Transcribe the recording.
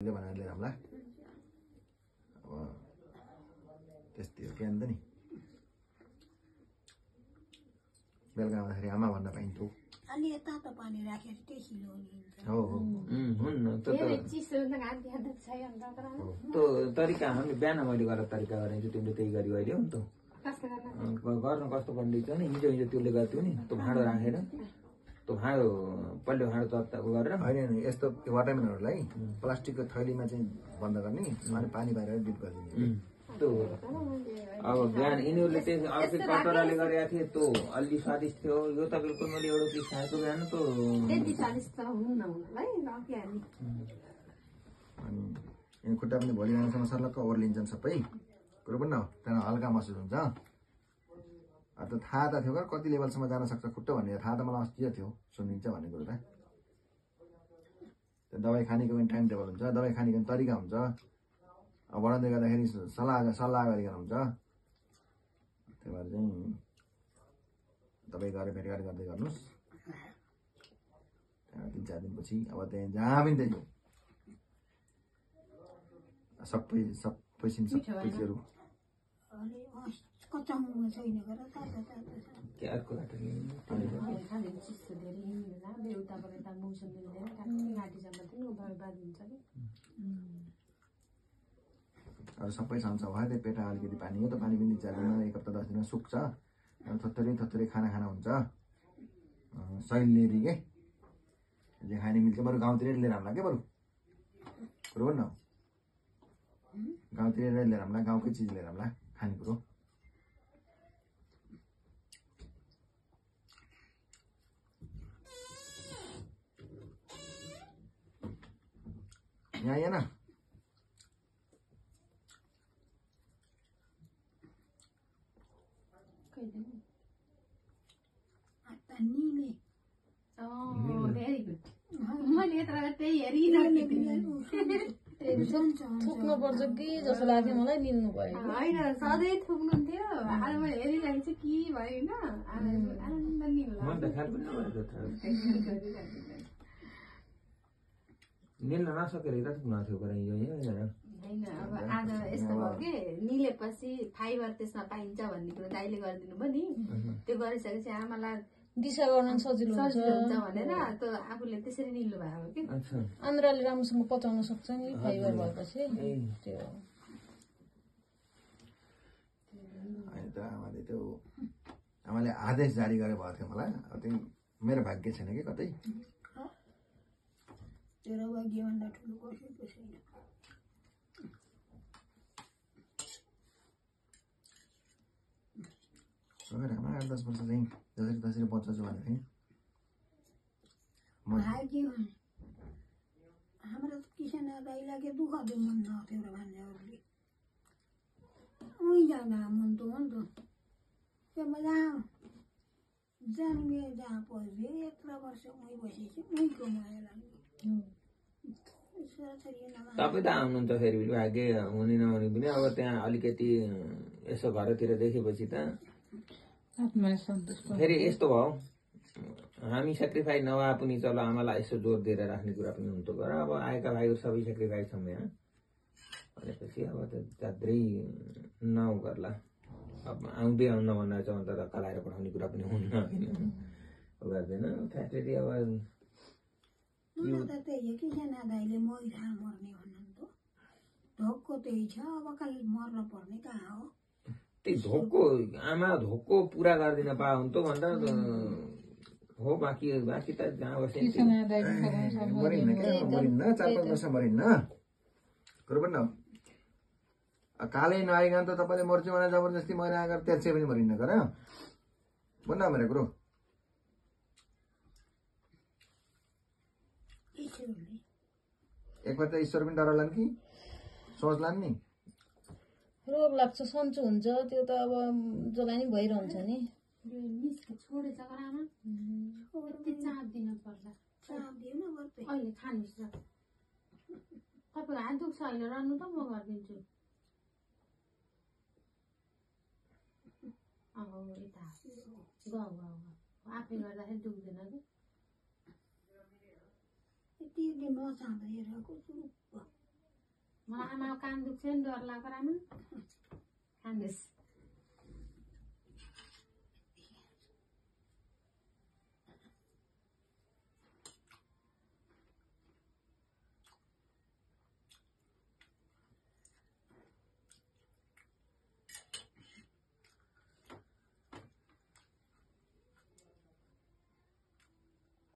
भनेर लिएर हामीलाई अब त्यस्तै हो के अन्त नि बेलुका आउँदाखेरि आमा भन्न पाइन्थ्यो अलि तातो पानी राखेर टेसिलो हो हो हुन्न त्यो तरिका हामीले बिहान मैले गरेर तरिका गरेँ तिमीले त्यही गरी अहिले हो नि त गर्न कस्तो पर्दैछ नि हिजो हिजो त्यसले गर्थ्यो नि त्यो भाँडो राखेर त्यो भाँडो पल्लो भाँडो तत्ताको गरेर होइन यस्तो वाटरमेलनहरूलाई प्लास्टिकको थैलीमा चाहिँ बन्द गर्ने अनि पानी बाहिर डिप गरिदिने त्यो अब बिहान यिनीहरूले चाहिँ अर्कै कटोराले गरेका थिए त्यो अलि स्वादिष्ट थियो यो त बिल्कुल मैले एउटा चिज खाएको बिहान त अनि खुट्टा पनि भोलि बिहानसम्म सर्लक्क ओर्लिन्छन् सबै कुरो पनि न त्यहाँ हल्का महसुस हुन्छ त थाहा त थियो कति लेभलसम्म जान सक्छ खुट्टा भन्ने थाहा त मलाई अस्ति थियो सुनिन्छ भन्ने कुरो त त्यो दबाई खानेको पनि टाइम टेबल हुन्छ दबाई खानेको पनि तरिका हुन्छ अब बढाउँदै गर्दाखेरि सल्लाह गरिकन हुन्छ त्यही भएर चाहिँ दबाई गरेर भेटघाट गर्दै गर्नुहोस् त्यहाँ 3-4 दिनपछि अब त्यहाँ जहाँ पनि त्यही सबै चिजहरू कच्चा मुङमा छैन गर तातो तातो छ अर्को अब सबै सन्च भयो त्यो पेटा अलिकति पानी हो त पानी पनि 4 दिनमा 1 हप्ता 10 दिनमा सुक्छ अनि थोरै खाना हुन्छ शैलीरी के जे खाने मिल्छ बरु गाउँतिर लिएर हामीलाई के बरु कुरो न गाउँतिर लिएर हामीलाई गाउँकै चिज लिएर हामीलाई खाने कुरो यहाँ आइए ना भेरी गुड मैले यत्रो त्यही हेरिरहेको थुक्नु पर्छ कि जस्तो लाग्थ्यो मलाई निल्नु भयो होइन सधैँ थुक्नुहुन्थ्यो आज मैले हेरिरहेको छु कि भयो होइन आनन्द निल्न नसकेर यता थुक्नु थियो होइन अब आज यस्तो भयो कि निलेपछि फाइबर त्यसमा पाइन्छ भन्ने कुरो दाइले गरिदिनु भयो नि त्यो गरिसकेपछि आमालाई दिशा गर्न सजिलो हुन्छ भनेर त्यो आफूले त्यसरी निल्नु भयो कि आन्द्राले राम्रोसँग पचाउन सक्छ नि फाइबर भएपछि त्यो होइन त आमाले आदेश जारी गरे भएको थियो मलाई त्यो मेरो भाग्य छैन कि कतै तेरो भाग्यभन्दा ठुलो कसैको छैन आमा 8-10 वर्ष चाहिँ जसरी बचाउँछु भनेको थिएँ भाग्य हाम्रो किसान दाइलाई दुःख दिनु मन नथ्यो र भन्नेहरूले उहीँ जाँदा मन त हो नि त त्यो जन्मिए जहाँ पढ्यो यत्रो वर्ष उहीँ बसेपछि उहीँ कमाएर लाग्यो तपाईँ त आउनुहुन्छ फेरि भाग्य हुने नहुने पनि अब त्यहाँ अलिकति यसो घरतिर देखेपछि त फेरि यस्तो भयो हामी सेक्रिफाइस नभए पनि चलो आमालाई यसो जोड दिएर राख्ने कुरा पनि हुन्थ्यो र अब आएका भाइहरू सबै सेक्रिफाइस छौँ यहाँ भनेपछि अब त जात्रै नगर्ला अब आउँदै आउन भन्दा चाहिँ अन्त कलाएर पठाउने कुरा पनि हुन्न होइन गर्दैन फ्यासिलिटी अब त्यही किसान दाइले मैरा मर्ने भन्नु त ढोकको त्यही छ अब कहिले मर्न पर्ने कहाँ हो त्यही धोको आमा धोको पुरा गरिदिन पाए हुन्थ्यो भन्दा हो बाँकी त जहाँ बस्ने मरिन्न 4-5 वर्ष मरिन्न कुरो पनि न कालै नआइकन त तपाईँले मर्छु भने जबरजस्ती मैले आएर त्यसै पनि मरिन्न गर भन्न मेरो कुरो एकपल्ट ईश्वर पनि डराउलान् कि सोच्लान् नि रोग लाग्छ सन्चो हुन्छ त्यो त अब जसलाई नि भइरहन्छ नि छोडेछ आमा चाप दिनु पर्छ अहिले खानुहोस् न तपाईँको हात दुख्छ होइन रहनु त म गरिदिन्छु अब यता आफै गर्दाखेरि दुख्दैन कि नचाँदा हेरेको मलाई आमाको कान दुख्छ नि डर लाग्छ आमा खानुहोस्